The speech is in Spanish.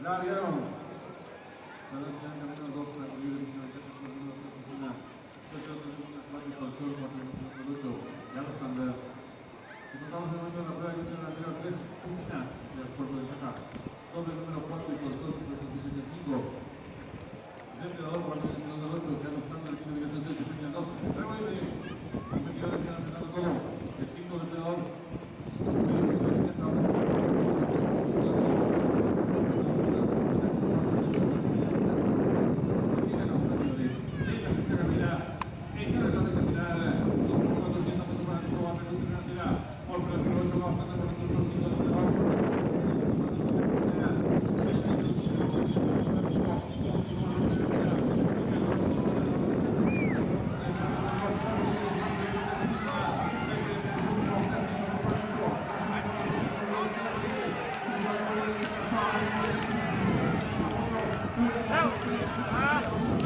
Largaron. Sebastián Camino 2, la libre de la oficina. Carlos Sander. Encontramos el momento de la prueba de la anterior 3, Cristina, del puerto de Chacar. Doble número 4 y por sol 5. Depredador 428, Carlos Sander, chino de 6, Cristina 2. Revuelve. Competidores que han ganado todo. El 5 depredador. Ah!